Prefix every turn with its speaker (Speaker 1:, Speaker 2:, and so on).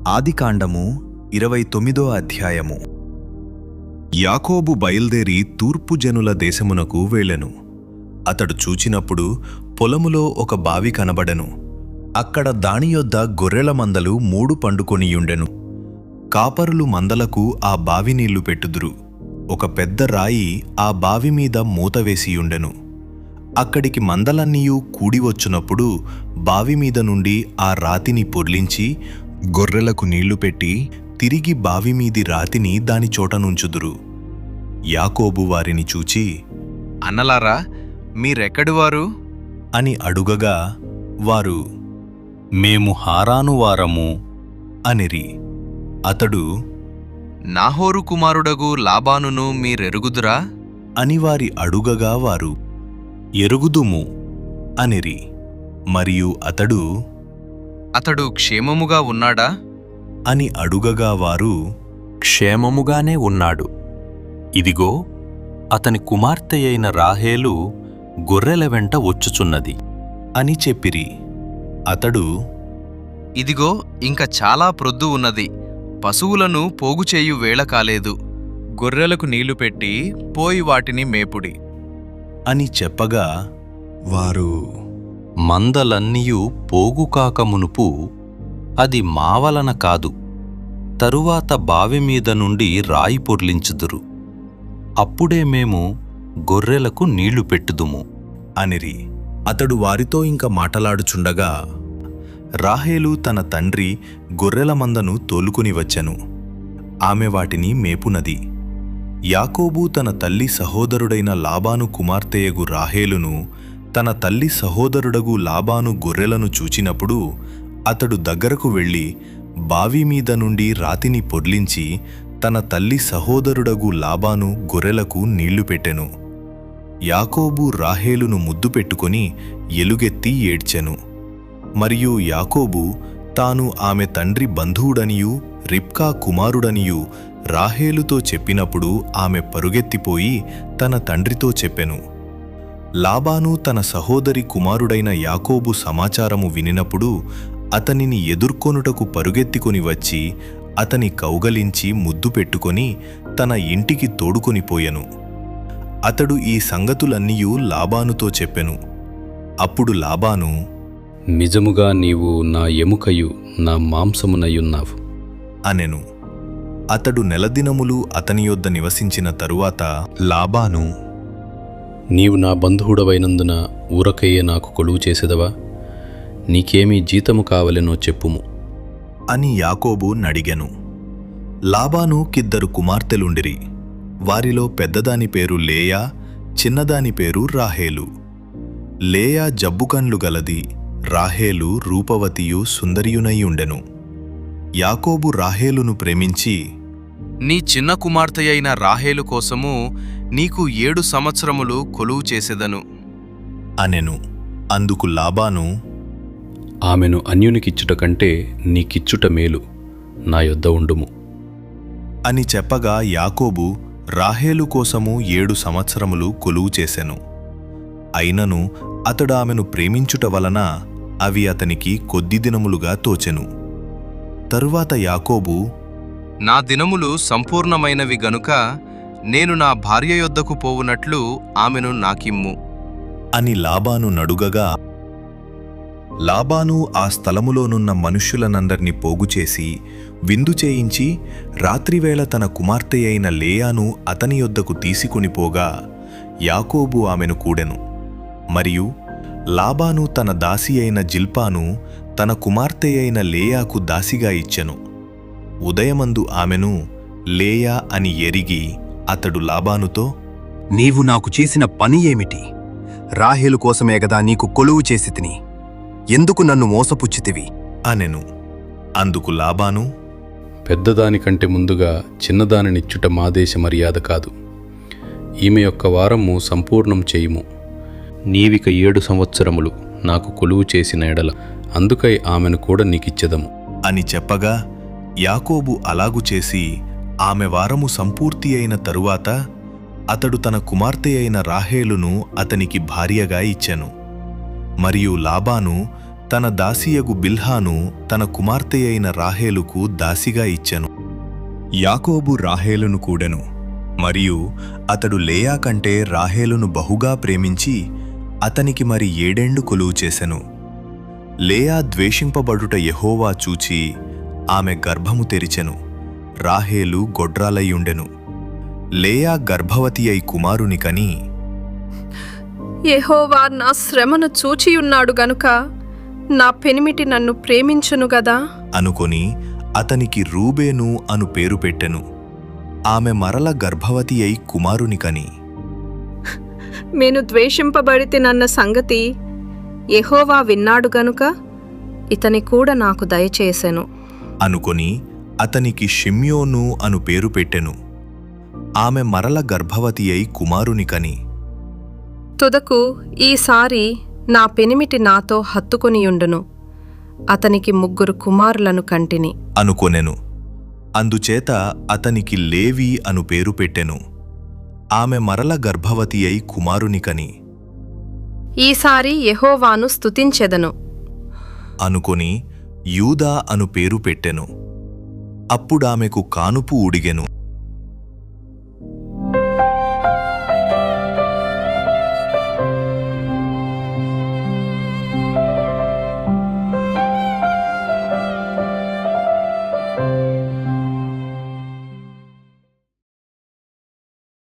Speaker 1: ఆదికాండము 29వ అధ్యాయము. యాకోబు బయల్దేరి తూర్పు జనుల దేశమునకు వెళ్ళెను. అతడు చూచినప్పుడు పొలములో ఒక బావి కనబడెను. అక్కడ దానియొద్ద గొర్రెల మందలు 3 పండుకొనియుండెను. కాపరులు మందలకు ఆ బావి నీళ్లు పెట్టుదురు. ఒక పెద్ద రాయి ఆ బావి మీద మూతవేసియుండెను. అక్కడికి మందలన్నీయూ కూడివచ్చునప్పుడు బావి మీద నుండి ఆ రాతిని పొర్లించి గొర్రెలకు నీళ్లు పెట్టి తిరిగి బావిమీది రాతిని దాని చోటనుంచుదురు. యాకోబు వారిని చూచి,
Speaker 2: అన్నలారా, మీరెక్కడివారు
Speaker 1: అని అడుగగా వారు, మేము హారాను వారము అనిరి. అతడు,
Speaker 2: నాహోరు కుమారుడగు లాబానును మీరెరుగుదురా
Speaker 1: అని వారి అడుగగా వారు, ఎరుగుదుము అనిరి. మరియు అతడు
Speaker 2: క్షేమముగా ఉన్నాడా
Speaker 1: అని అడుగగా వారు,
Speaker 3: క్షేమముగానే ఉన్నాడు. ఇదిగో, అతని కుమార్తె అయిన రాహేలు గొర్రెల వెంట వచ్చుచున్నది
Speaker 1: అని చెప్పిరి. అతడు,
Speaker 2: ఇదిగో, ఇంక చాలా ప్రొద్దు ఉన్నది, పశువులను పోగుచేయు వేళ కాలేదు. గొర్రెలకు నీళ్లు పెట్టి పోయి వాటిని మేపుడి
Speaker 1: అని చెప్పగా వారు,
Speaker 3: మందలన్నీయు పోగుకాకమునుపు అది మావలన కాదు, తరువాత బావిమీద నుండి రాయి పొర్లించుదురు. అప్పుడే మేము గొర్రెలకు నీళ్లు పెట్టుదుము
Speaker 1: అనిరి. అతడు వారితో ఇంక మాటలాడుచుండగా రాహేలు తన తండ్రి గొర్రెల మందను తోలుకుని వచ్చెను. ఆమె వాటిని మేపునది. యాకోబు తన తల్లి సహోదరుడైన లాబాను కుమార్తెయగు రాహేలును, తన తల్లి సహోదరుడగు లాబాను గొర్రెలను చూచినప్పుడు అతడు దగ్గరకు వెళ్ళి బావి మీద నుండి రాతిని పొర్లించి తన తల్లి సహోదరుడగు లాబాను గొర్రెలకు నీళ్లు పెట్టెను. యాకోబు రాహేలును ముద్దు పెట్టుకొని ఎలుగెత్తి ఏడ్చెను. మరియు యాకోబు తాను ఆమె తండ్రి బంధువుడనియూ రిబ్కా కుమారుడనియూ రాహేలుతో చెప్పినప్పుడు ఆమె పరుగెత్తిపోయి తన తండ్రితో చెప్పెను. లాబాను తన సహోదరి కుమారుడైన యాకోబు సమాచారము వినినప్పుడు అతనిని ఎదుర్కొనుటకు పరుగెత్తికొని వచ్చి అతని కౌగలించి ముద్దు పెట్టుకొని తన ఇంటికి తోడుకొనిపోయెను. అతడు ఈ సంగతులన్నీయూ లాబానుతో చెప్పెను. అప్పుడు లాబాను,
Speaker 4: నిజముగా నీవు నా ఎముకయు నా మాంసమునయున్నావు
Speaker 1: అనెను. అతడు నెలదినములు అతని యొద్ద నివసించిన తరువాత లాబాను,
Speaker 4: నీవు నా బంధువుడవైనందున ఊరకయ్యే నాకు కొలువు చేసేదవా? నీకేమీ జీతము కావలెనో చెప్పుము
Speaker 1: అని యాకోబు నడిగెను. లాబాను కిద్దరు కుమార్తెలుండిరి. వారిలో పెద్దదాని పేరు లేయా, చిన్నదాని పేరు రాహేలు. లేయా జబ్బుకన్లు గలది, రాహేలు రూపవతియు సుందరియునైయుండెను. యాకోబు రాహేలును ప్రేమించి,
Speaker 2: నీ చిన్న కుమార్తెయైన రాహేలు కోసము నీకు 7 సంవత్సరములు కొలువు చేసెదను
Speaker 1: అనెను. అందుకు లాబాను,
Speaker 4: ఆమెను అన్యునికిచ్చుట కంటే నీకిచ్చుట మేలు, నా యొద్ద ఉండుము
Speaker 1: అని చెప్పగా యాకోబు రాహేలు కోసము 7 సంవత్సరములు కొలువు చేసెను. అయినను అతడు ఆమెను ప్రేమించుట వలన అవి అతనికి కొద్ది దినములుగా తోచెను. తరువాత యాకోబు,
Speaker 2: నా దినములు సంపూర్ణమైనవి గనుక నేను నా భార్య యొద్దకు పోవునట్లు ఆమెను నాకిమ్ము
Speaker 1: అని లాబాను నడుగగా, లాబాను ఆ స్థలములోనున్న మనుష్యులనందర్నీ పోగుచేసి విందు చేయించి రాత్రివేళ తన కుమార్తె అయిన లేయాను అతని యొద్దకు తీసుకునిపోగా యాకోబు ఆమెను కూడెను. మరియు లాబాను తన దాసి అయిన జిల్పాను తన కుమార్తె అయిన లేయాకు దాసిగా ఇచ్చెను. ఉదయమందు ఆమెను లేయా అని ఎరిగి అతడు లాబానుతో,
Speaker 5: నీవు నాకు చేసిన పని ఏమిటి? రాహేలు కోసమే గదా నీకు కొలువు చేసితిని, ఎందుకు నన్ను మోసపుచ్చితివి
Speaker 1: అనెను. అందుకు లాబాను,
Speaker 4: పెద్దదానికంటే ముందుగా చిన్నదానినిచ్చుట మా దేశ మర్యాద కాదు. ఈమె యొక్క వారము సంపూర్ణం చేయుము. నీవిక 7 సంవత్సరములు నాకు కొలువు చేసిన ఎడల అందుకై ఆమెను కూడా నీకిచ్చెదము
Speaker 1: అని చెప్పగా యాకోబు అలాగు చేసి ఆమె వారము సంపూర్తి అయిన తరువాత అతడు తన కుమార్తె అయిన రాహేలును అతనికి భార్యగా ఇచ్చెను. మరియు లాబాను తన దాసియగు బిల్హాను తన కుమార్తె అయిన రాహేలుకు దాసిగా ఇచ్చెను. యాకోబు రాహేలును కూడెను, మరియు అతడు లేయా కంటే రాహేలును బహుగా ప్రేమించి అతనికి మరి 7 ఏళ్ళు కొలువు చేసెను. లేయా ద్వేషింపబడుట యెహోవా చూచి ఆమె గర్భము తెరిచెను, రాహేలు గొడ్రాలయ్యుండెను. లేయా గర్భవతి అయి కుమారుని కని,
Speaker 6: యెహోవా నా శ్రమను చూచియున్నాడు గనుక నా పెనిమిటి నన్ను ప్రేమించును గదా
Speaker 1: అనుకొని అతనికి రూబేను అను పేరు పెట్టెను. ఆమె మరల గర్భవతి అయి కుమారుని కని,
Speaker 6: నేను ద్వేషింపబడితినన్న సంగతి యెహోవా విన్నాడు గనుక ఇతని కూడా నాకు దయచేసెను
Speaker 1: అనుకొని అతనికి షిమ్యోను అను పేరు పెట్టెను. ఆమె మరల గర్భవతి అయి కుమారుని కని,
Speaker 6: తుదకు ఈసారి నా పెనిమిటి నాతో హత్తుకొనియుండును, అతనికి 3 కుమారులను కంటిని
Speaker 1: అనుకొనెను. అందుచేత అతనికి లేవి అను పేరు పెట్టెను. ఆమె మరల గర్భవతి అయి కుమారుని కని,
Speaker 6: ఈసారి యెహోవాను స్తుతించెదను
Speaker 1: అనుకొని యూదా అను పేరు పెట్టెను. అప్పుడామెకు కానుపు ఉడిగెను.